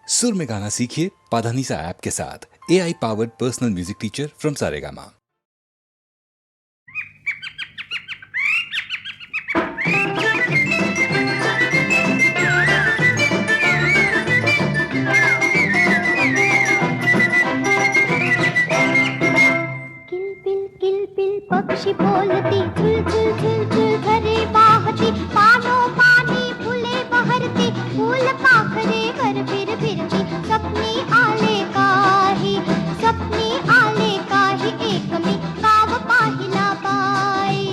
सुर में गाना सीखिए पाधानीसा ऐप के साथ। AI powered personal music teacher from Saregama. किलबिल पक्षी बोलती, झुल झुल झुल झुल घरे वाहती, पानो पानी फुले बहरती, फूल पाखरे वर फिर फिरती, स्वप्नी आले काही एक मी गाव पाहिला बाई.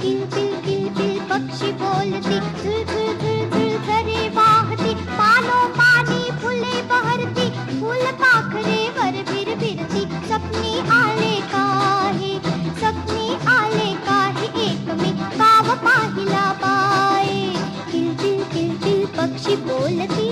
किलबिल पक्षी बोलती, झुल झुल झुल झुल घरे वाहती, पानो पानी फुले बहरती, फूल पाखरे वर फिर फिरती, स्वप्नी आले एक मी गाव पाहिला बाई. किलबिल पक्षी बोलती.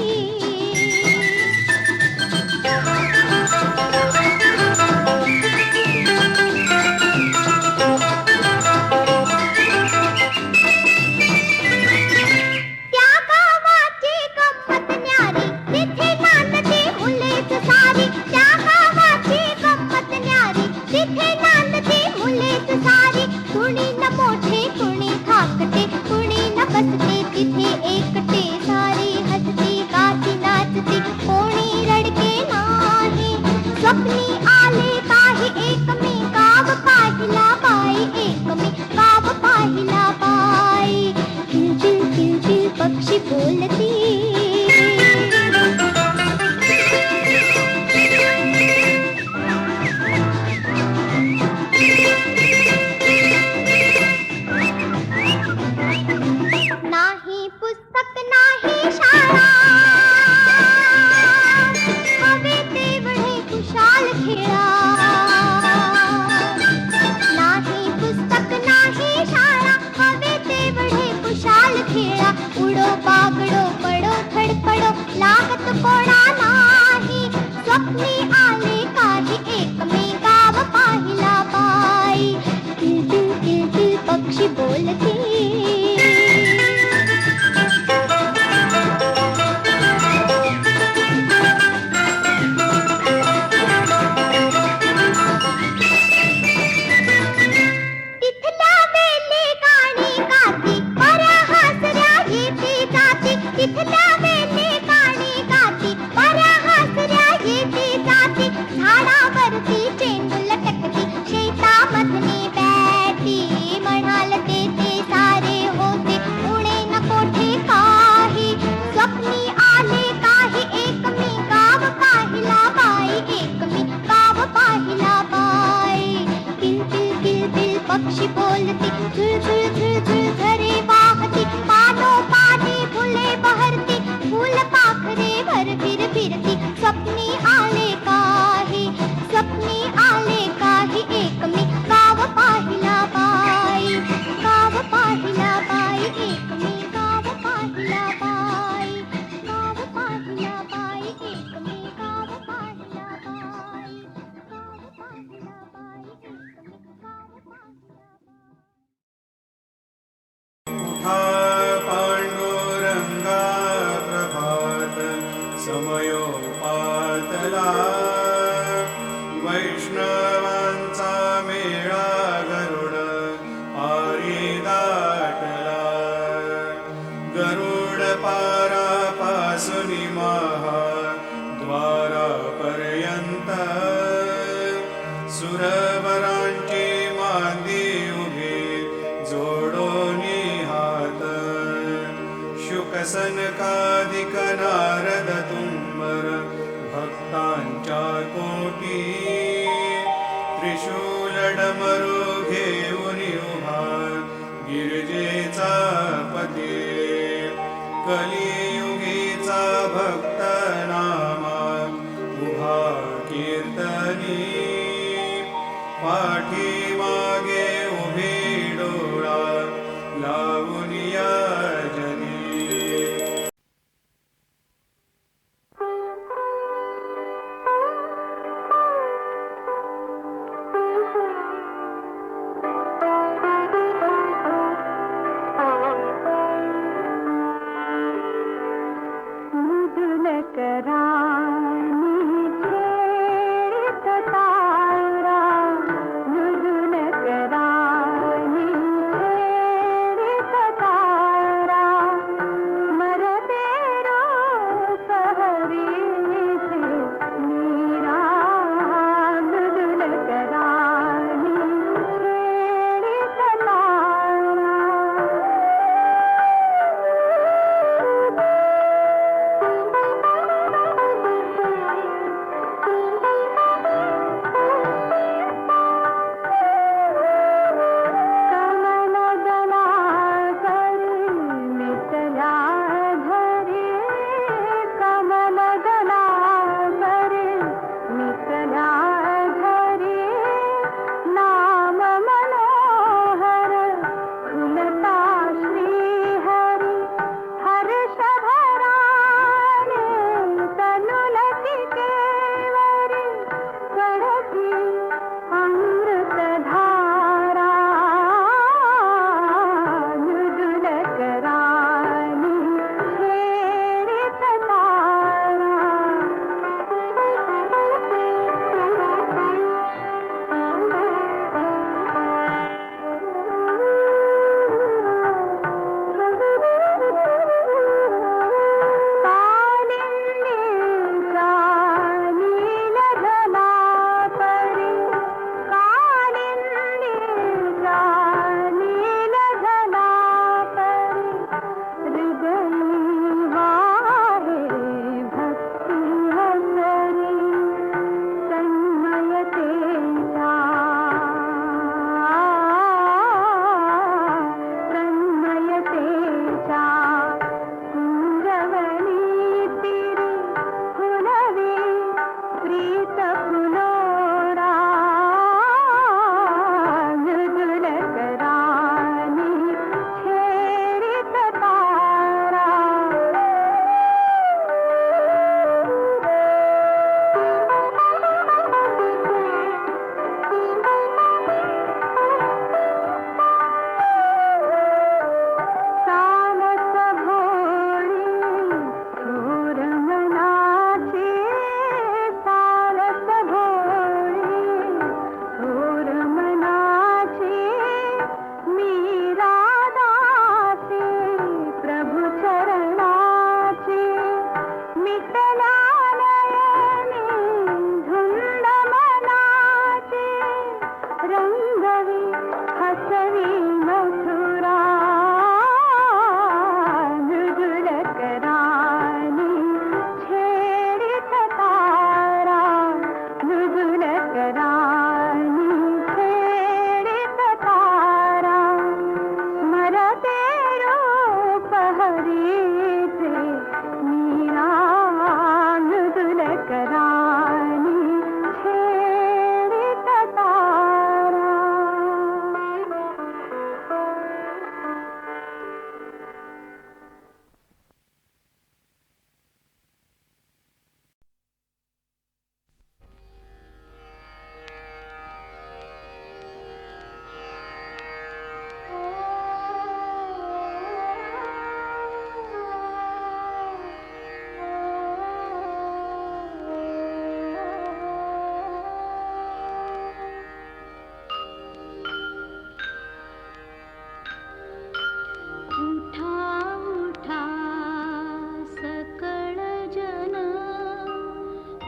त्या गावाची गंमत न्यारी, तिथे नांदते मुलेच सारी. त्या गावाची गंमत न्यारी, तिथे नांदते मुलेच सारी. कुणी न मोठे कुणी थाकते, कुणी न बसते तिथे एकटे, सारी हसती गाती नाचती, कोणी रडके नाही. स्वप्नी आले काही एक मी गाव पाहिला बाई, एक मी गाव पाहिला बाई. किलबिल पक्षी बोलती. नाही पुस्तक नाही शाळा, हवे तेवढे खुशाल खेळा. नाही पुस्तक नाही शाळा, हवे तेवढे खुशाल खेळा. उडो बागडो पडो धडपडो लागत कोणा नाही. स्वप्नी आले काही एक मी गाव पाहिला बाई. किलबिल पक्षी बोलती. तिथल्या वेले गाणी गाती, पऱ्या हसऱ्या येते जाती. तिथल्या वेले गाणी गाती, पऱ्या हसऱ्या येते जाती. झाडावरती चेंडू लटकती, शेतामधली बॅटी. म्हणाल ते सारे होते, उणे न कोठे काही. स्वप्नी आले काही एक मी गाव पाहिला बाई, एक मी गाव पाहिला बाई. किलबिल पक्षी बोलती, झुल झुल झुल झुल घरे वाहती, पानो पानी फुले बहरती, फूल पाखरे वर फिर फिरती. स्वप्नी आले काही एक मी गाव पाहिला बाई, गाव पाहिला बाई. एक मी गाव पाहिला बाई, गाव पाहिला बाई. एक मी गाव पाहिला बाई, गाव पाहिला बाई. एक मी गाव पाहिला बाई. पांडुरंगा प्रभात समयोपातला, वैष्णवांचा मेळा गरुड पारी दाटला. गरुड पारापासुनी महा द्वारापर्यंत, सुरवरांची मांदी उभी जोडोनी हात. शुकसनकादिक नारद तुंबर भक्तांच्या कोटी,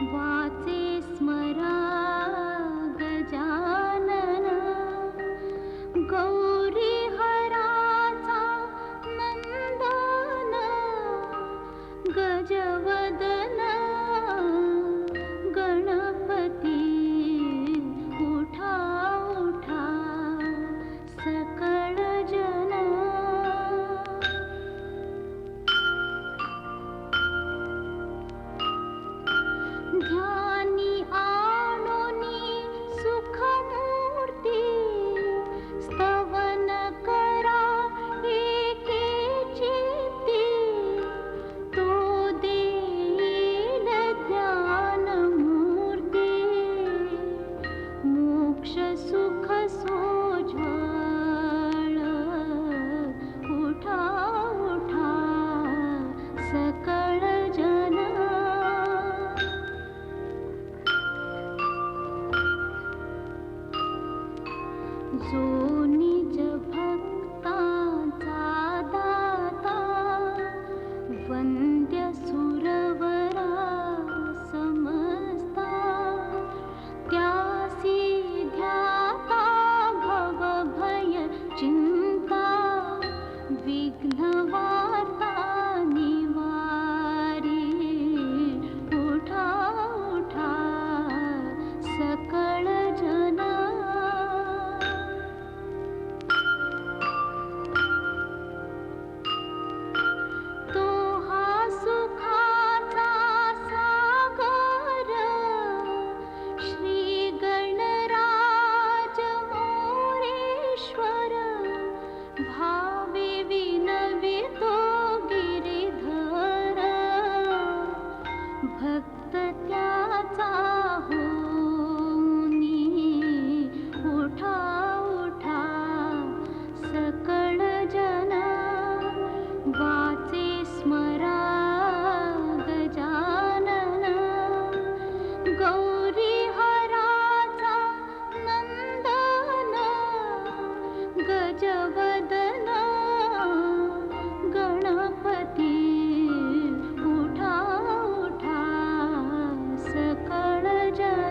वाचे स्मरा गजानन गौरी हराचा नंदन गजवदन गणपती उठा उठा सकळ जन ध्यानी आणोनी सुखमूर्ती स्तवन करा एके चित्ती तो देईल ज्ञानमूर्ती मोक्ष सुख सोज्वळ उठा उठा सकळ जन जो निज भक्तांचा दाता वंद्य सुरवरा समजता त्यासी ध्याता भव भय चिंता विघ्न वार्ता निवारी उठा उठा सकळ जन तो हा सुखाचा सागर श्री गणराज मोरेश्वर भावे विनवितो गिरिधर भक्त त्याचा होनी उठा उठा सकळ जन वाचे स्मरा गजानन गौरी हराचा नंदन गजवदन गणपती उठा उठा सकळ जन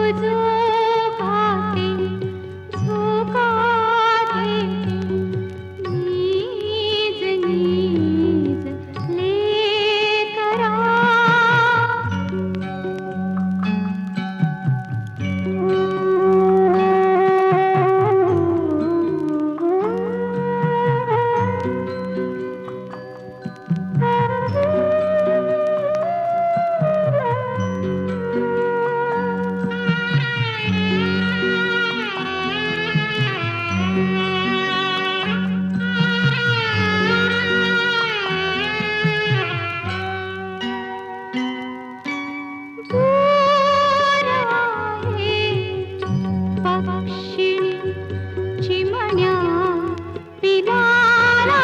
जो गाते झोका देते नीज नीज लेकरा. दूर आहे पक्षिणी चिमण्या पिलाला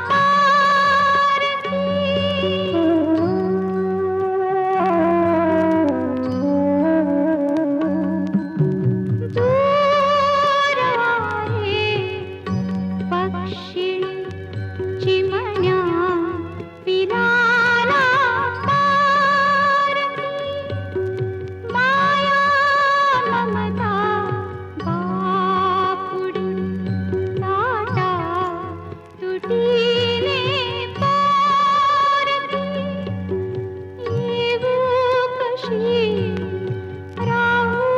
पारखी. दूर आहे पक्षिणी चिमण्या पिलाला पारखी. माया ममता बापुडी लाटा तुटीने पारखी. येऊ कशी राहू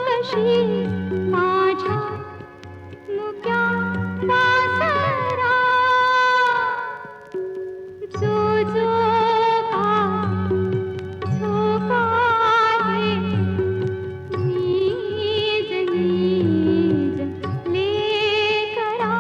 कशी माझ्या मुक्या वासरा. जो जो झोका देते नीज नीज लेकरा.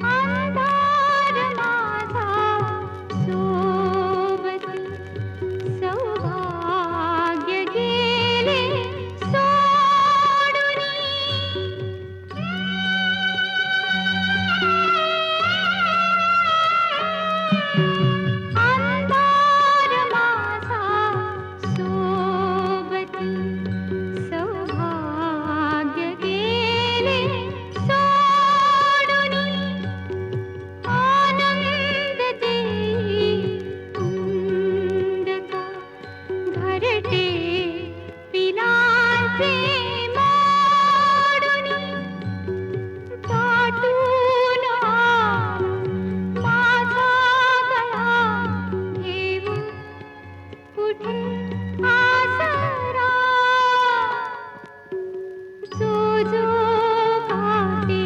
अंधार माझा सोबती सौभाग्य गेले सोडूनी. अंधार माझा सोबती सौभाग्य गेले सोडूनी. आनंद देई कुंदका घरटे पिलांचे मोडूनी. दाटून माझा गळा घेऊन कुठे आसरा. जो जो गाते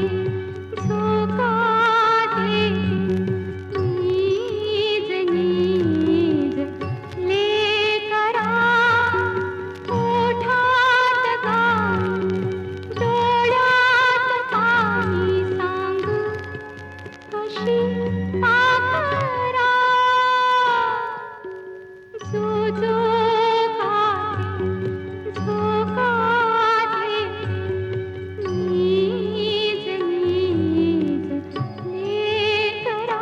झोका देते नीज नीज लेकरा. ओठात गाणी डोळ्यात पाणी सांगू कशी पाखरा. जो जो गाते झोका देते नीज नीज लेकरा.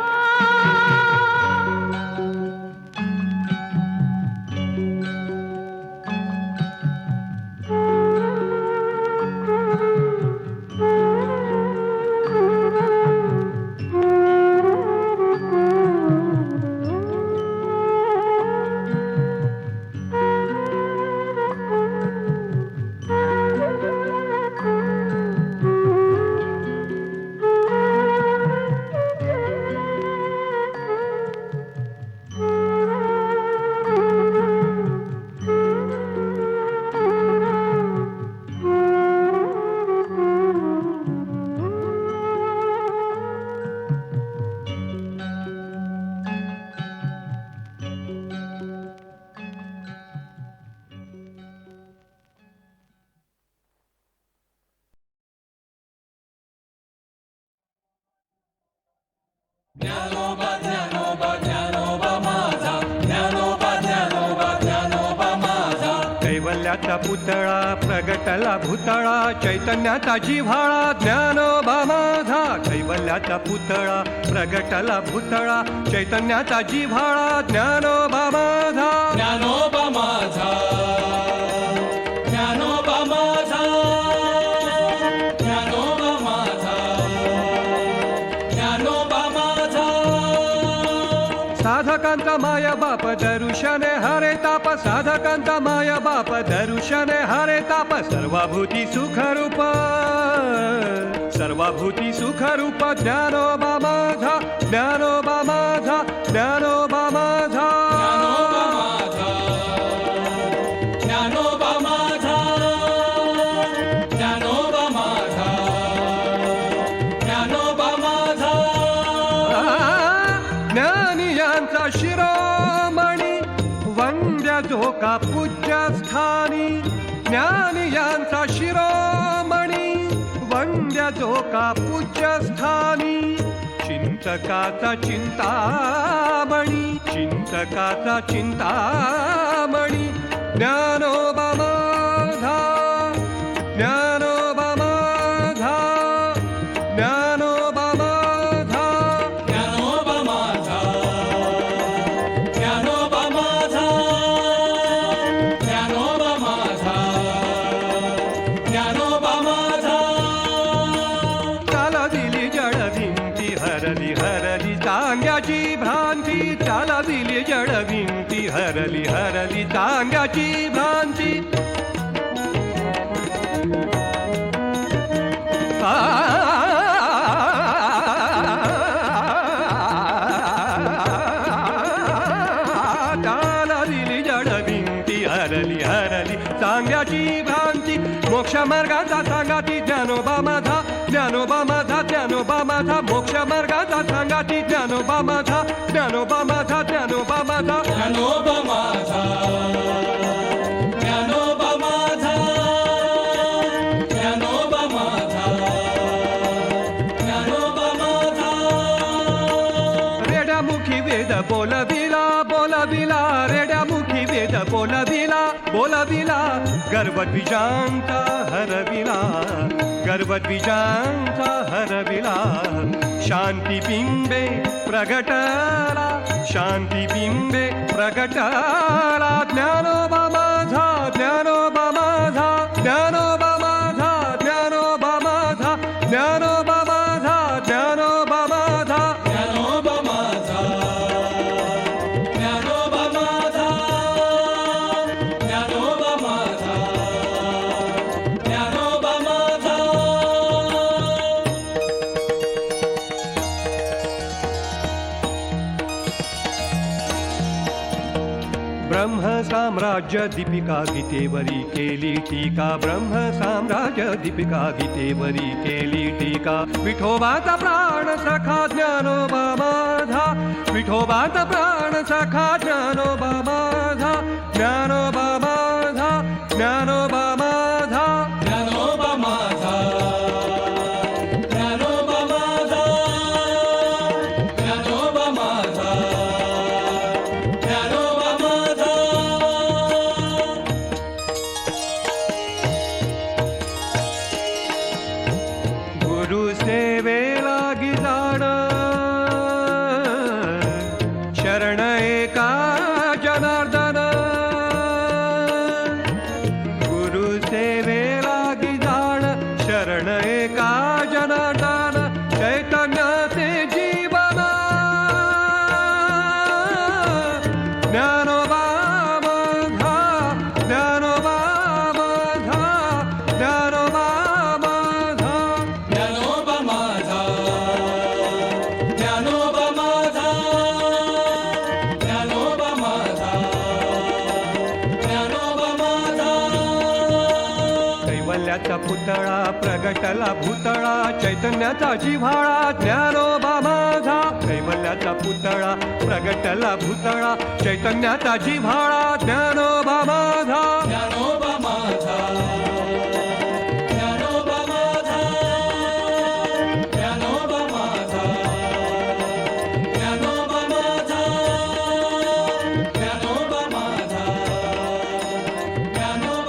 कैवल्याचा पुतळा प्रगटला भूतळा चैतन्याचा जिव्हाळा ज्ञानोबा माझा कैवल्याचा पुतळा प्रगटला भूतळा चैतन्याचा जिव्हाळा ज्ञानोबा माझा ज्ञानोबा माझा ज्ञानोबा माझा ज्ञानोबा माझा ज्ञानोबा माझा साधकांचा माया बाप दरुशने हरे ताप साधकांचा माया बाप दरुशने हरे ताप सर्वभूती सुखरूप सर्वभूती सुखरूप ज्ञानोबा माझा ज्ञानोबा माझा ज्ञानोबा माझा ज्ञानोबा माझा ज्ञानोबा माझा ज्ञानोबा माझा ज्ञानियांचा शिरोमणी वंद्य जो का पूज्य स्थानी ज्ञानियांचा शिरोमणी वंद्य जो का पूज्य स्थानी चिंतकाचा चिंतामणी चिंतकाचा चिंतामणी ज्ञानोबा माझा ज्ञानोबा माझा ज्ञानोबा माझा ज्ञानोबा माझा ज्ञानोबा माझा ज्ञानोबा माझा ज्ञानोबा माझा चाला दिली जड भिंती हरली हरली चांग्याची भ्रांती चाला दिली जड भिंती हरली हरली चांग्याची भ्रांती चाला दिली जड भिंती हरली हरली चांग्याची भ्रांती मोक्ष मार्गाचा सांगाती ज्ञानोबा माझा ज्ञानोबा माझा ज्ञानोबा माझा मोक्ष मार्गाचा सांगाती ज्ञानोबा माझा ज्ञानोबा माझा ज्ञानोबा माझा ज्ञानोबा माझा ज्ञानोबा माझा ज्ञानोबा माझा ज्ञानोबा माझा रेड्यामुखी वेद बोलविला बोलविला रेड्यामुखी वेद बोलविला बोलविला गर्वद्विजांचा हरविला गर्वद्विजांचा हरविला शांतिबिंबे प्रगटला शांतिबिंबे प्रगटला ज्ञानोबा माझा ज्ञानोबा माझा ज्ञानोबा माझा ज्ञानोबा माझा ज्ञानोबा माझा ज्ञानोबा माझा ज्ञानोबा माझा ज्ञानोबा माझा ज्ञानोबा माझा ज्ञानोबा माझा ब्रह्म साम्राज्य दीपिका गीतेवरी केली टीका ब्रह्म साम्राज्य दीपिका गीतेवरी केली टीका विठोबाचा प्राण सखा ज्ञानोबा माझा विठोबाचा प्राण सखा ज्ञानोबा माझा ज्ञानोबा माझा ज्ञानोबा माझा ज्ञानोबा माझा ज्ञानोबा माझा ज्ञानोबा माझा ज्ञानोबा माझा गुरु सेवेला गिजाण शरण एका जनार्दन गुरु सेवेला गिजाण शरण एका जनार्दन चैतन्याचे जीवन ज्ञानोबा माझा ज्ञानोबा माझा ज्ञानोबा माझा ज्ञानोबा माझा ज्ञानोबा माझा ज्ञानोबा माझा ज्ञानोबा माझा कैवल्याचा पुतळा प्रगटला भूतळा चैतन्याचा जिव्हाळा ज्ञानोबा माझा कैवल्याचा पुतळा प्रगटला भूतळा चैतन्याचा जिव्हाळा ज्ञानोबा माझा ज्ञानोबा माझा ज्ञानोबा माझा ज्ञानोबा माझा ज्ञानोबा माझा ज्ञानोबा माझा ज्ञानोबा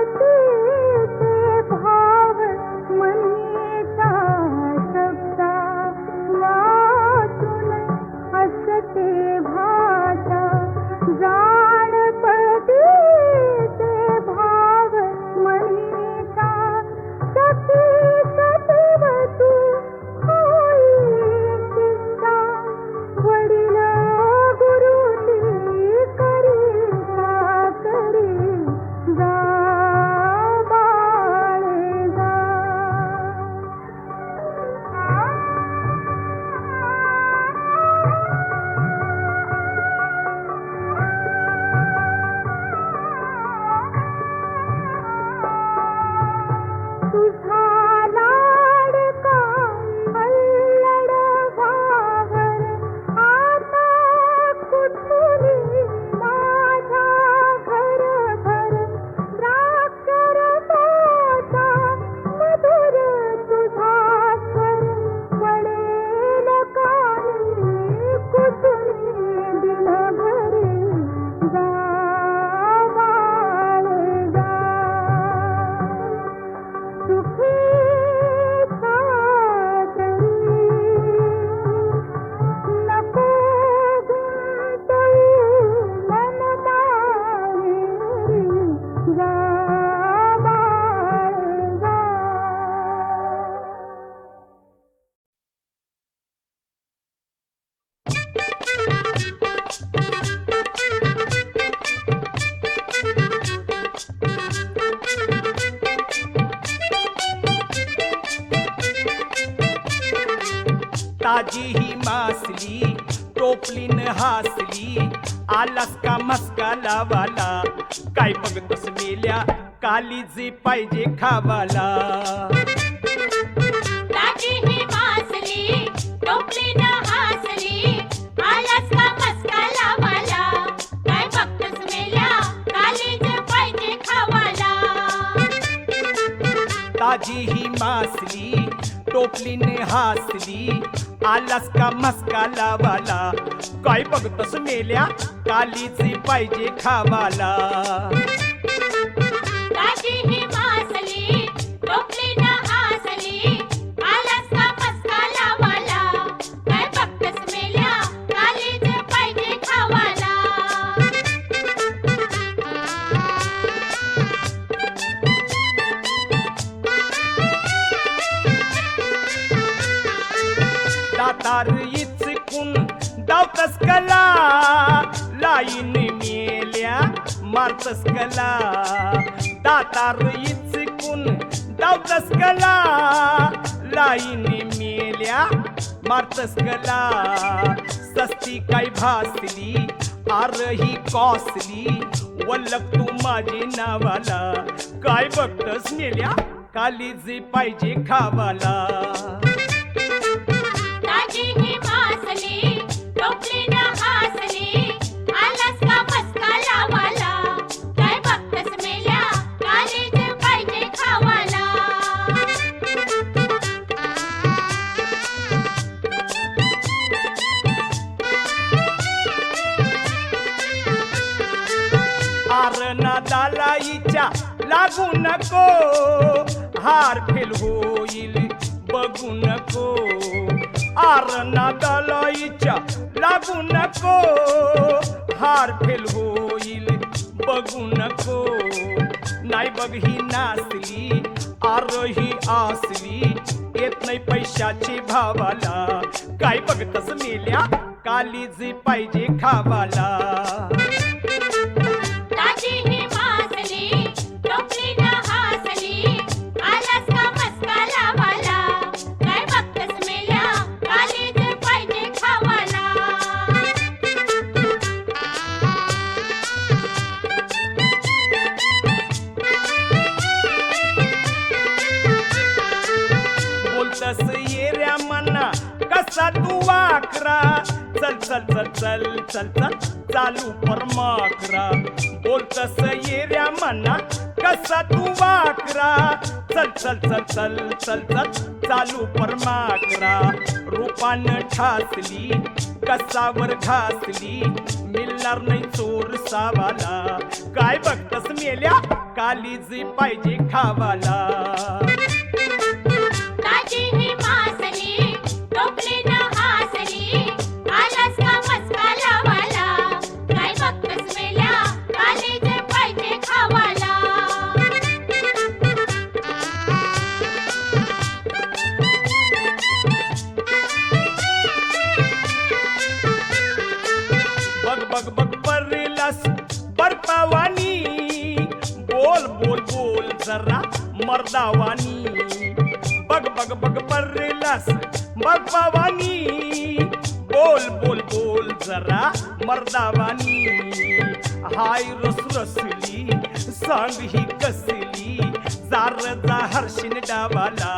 जाणपतीचे भाव मनीषा शब्दा वाचून असते भाषा जाणपतीचे भाव मनीषा सखी सतवतू होई शिक्षा वडील गुरुची करी साकरी जा बाळे जा तुझा लाडका अल्लड वावर आता कुठली माझा घरभर द्राक्षर तोचा मधुर तुझा स्वर पडेल कानी कुठली दिनभरी जा बाळे जा सुखी सागरी नको गुंतवू मन माहेरी जा बाळे जा ताजी ही मासली टोपलीन हासली आलास का मस्का लावाला काय बघतोस मेल्या कालीजी पाहिजे खावाला ताजी ही मासली टोपलीनं हासली आलास का मस्का लावाला काय बघतोस मेल्या कालीज पाहिजे खावाला ताजी ही मासली टोपलीने हासली आलास का मस्का लावाला काय बघतोस मेल्या कालीजी पाहिजे खावाला ताजी ही मासली टोपलीनं हासली आलास का मस्का लावाला काय बघतोस मेल्या कालीज पाहिजे खावाला दातार इचकून दावतस कला लाईन मेल्या मारतस कला दातार इचकून दावतस कला लाईन मेल्या मारतस कला सस्ती काय भासली आर ही कॉसली वल्लक तू माझी नावाला काय बघतस मेल्या कालीजी पाहिजे खावाला ताजी ही मासली टोपलीनं हासली आलास का मस्का लावाला काय बघतोस मेल्या कालीज पाहिजे खावाला आरणा दालाईच्या लागू नको हार फेल होईल बघू नको आरणा दालाईच्या लागू नको हार फेल होईल बघू नको नाही बघ ही नासली आर ही आसली येत नाही पैशाची भावाला काय बघतस मेल्या कालीजी पाहिजे खावाला ताजी ही मासली टोपलीनं हासली आलास का मस्का लावाला काय बघतोस मेल्या कालीज पाहिजे खावाला बोलतस येऱ्या मना कसा तू वाकरा चल चल चल चल चल चल चालू परमाकरा बोलतस येऱ्या मना कसा तू वाकरा चल चल चल चल चल चल चालू परमाकरा रूपानं ठासली कसावर घासली मिळणार नाही चोर सावाला काय बघतस मेल्या कालीजी पाहिजे खावाला ताजी ही मासली टोपलीनं हासली आलास का मस्का लावाला काय बघतस मेल्या कालीज पाहिजे खावाला बघ बघ बघ परेलास बर्फावानी बोल बोल बोल जरा मर्दावानी बघ बघ बघ परेलास बर्फावानी बोल बोल बोल जरा मर्दावानी हाय रस रसली सांग ही कसली जार जा हर्षिन डावाला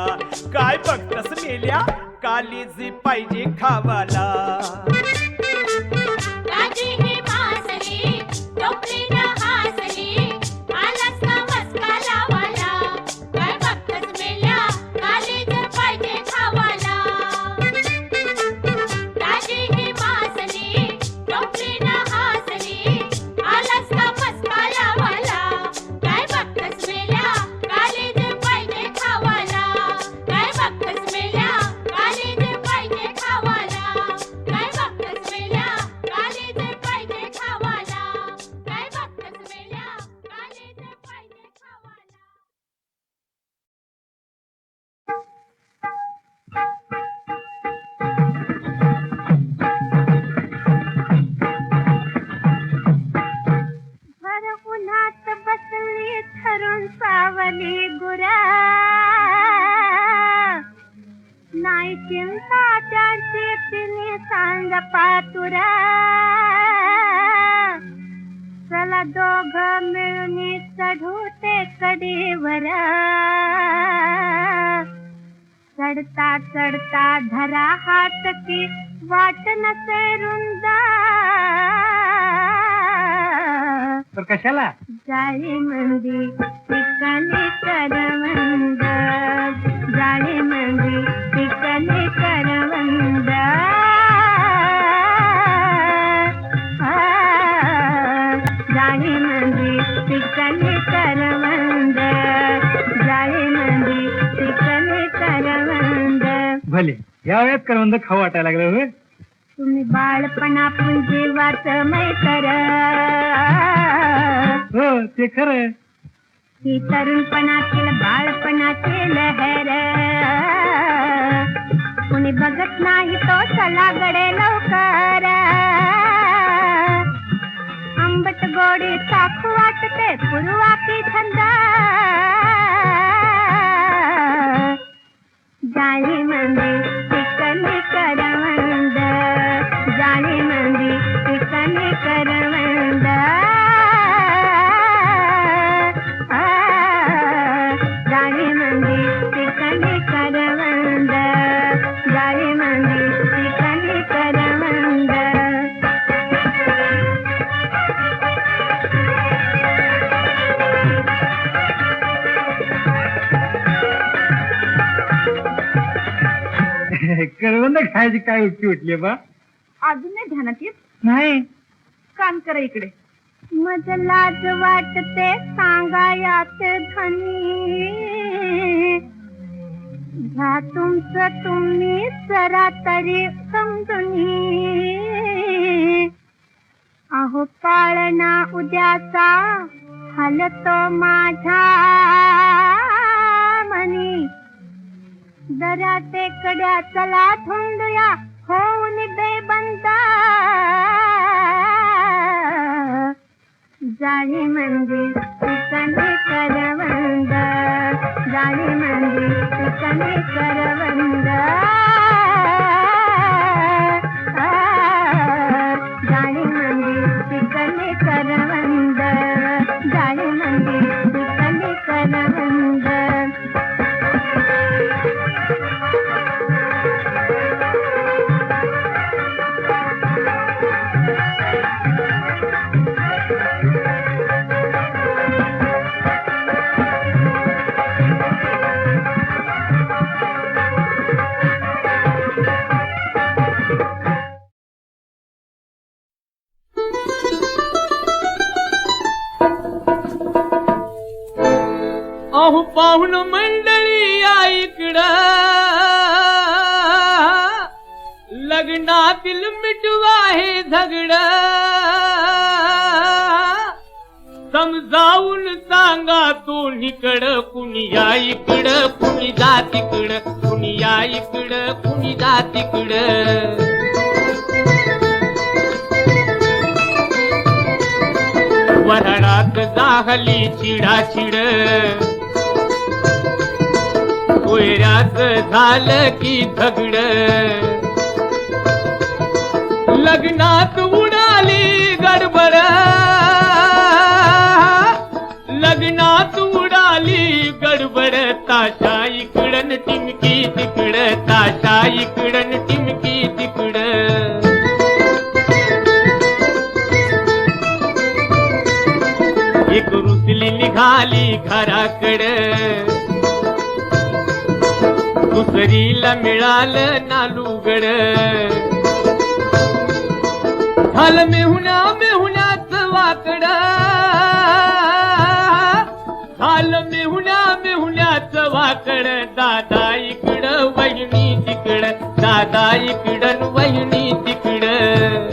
काय बघतस मेल्या कालीजी पाहिजे खावाला ताजी ही मासली टोपलीनं हासली आलास का मस्का लावाला काय बघतस मेल्या कालीज पाहिजे खावाला ताजी ही मासली टोपलीनं हासली आलास का मस्का लावाला काय बघतस मेल्या कालीज पाहिजे खावाला काय बघतस मेल्या कालीज पाहिजे खावाला काय बघतस मेल्या कालीज पाहिजे खावाला काय बघतस मेल्या कालीज पाहिजे खावाला भर उन्हात बसली ठरून सावली गुरा नाही चिंता त्यांची तिने सांग पातुरा चला दोघ मिळून चढू ते कडीवर चढता चढता धरा हात की वाट नसे रुंदा तर कशाला जाळी मंदी पिकली करवंद जाळी मंदी पिकली करवंद जाळी मंदी पिकली करवंद जाळी मंदी पिकली करवंद भले या वेळेत करवंद खाऊ वाटायला लागलं होय तुम्ही बाळपणापून जीवाच मैत्र हो ते खरं ही तरुणपणातील बाळपणाची लहर कुणी बघत नाही तो चला गडे लवकर आंबट गोडी चाखू वाटते पूर्वा की छंद जाळी मंदी पिकली करवंद जाळी मंदी पिकली करवंद जाळी मंदी पिकली करवंद जाळी मंदी पिकली करवंद करवंद खायची काय उठली उठली बा अजून नाही ध्यानात येत नाही कान करा इकडे मज लाज वाटते सांगायात धनी घ्या तुमचं तुम्ही जरा तरी समजून अहो पाळणा उद्याचा हलतो माझ्या मनी दऱ्या टेकड्या चला धुंडूया होऊन बेबंद जाळी मंदी पिकली करवंद जाळी मंदी पिकली करवंद जाळी मंदी पिकली करवंद जाळी मंदी पिकली करवंद पाहुण मंडळी या इकडं लग्नातील मिटवा हे झगड समजावून सांगा दोन्हीकडं कुणी या इकडं कुणी जा तिकडं कुणी या इकडं कुणी जा तिकडं वराडात जाहली चिडाचिड कोयऱ्यात झालं की झगड लग्नात उडाली गडबड लग्नात उडाली गडबड ताशा इकडन टिमकी तिकड ताशा इकडन टिमकी तिकड एक रुसली निघाली घराकडे दुसरीला मिळालं नालूगड झालं मेहुण्याचं वाकड झालं मेहुण्याचं वाकड दादा इकडं वहिनी तिकडं दादा इकडं वहिनी तिकडं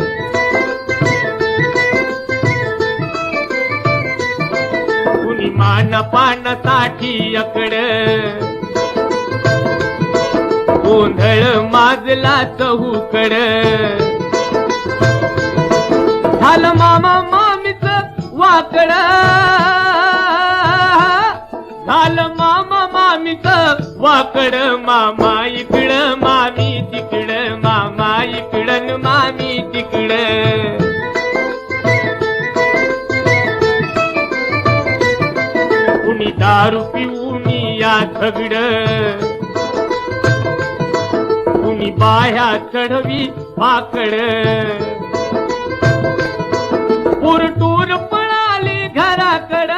कुणी मान पानासाठी अकड गोंधळ माजला चहूकड झालं मामा मामीच वाकड झालं मामा मामीच वाकड मामा इकडं मामी तिकडं मामा इकडं मामी तिकडं कुणी दारू पिऊन या झगड कुणी बाह्या चढवी भाकड पुरटूर पळाली घराकड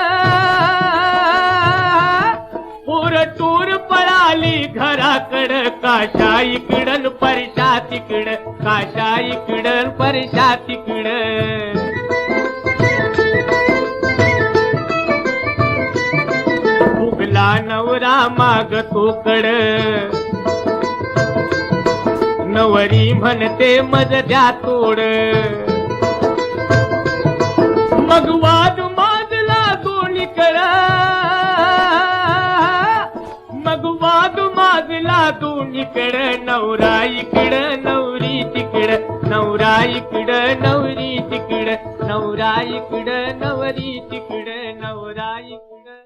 पुरटूर पळाली घराकड काशा इकडन परशा तिकड काशा इकडन परशा तिकड फुगला नवरा मागतो कड नवरी म्हणते मज द्या तोड मग वाद माजला दोन्हीकड मग वाद माजला दोन्हीकड नवरा इकडं नवरी तिकडं नवरा इकडं नवरी तिकडं नवरा इकडं नवरी तिकडं नवरा इकडं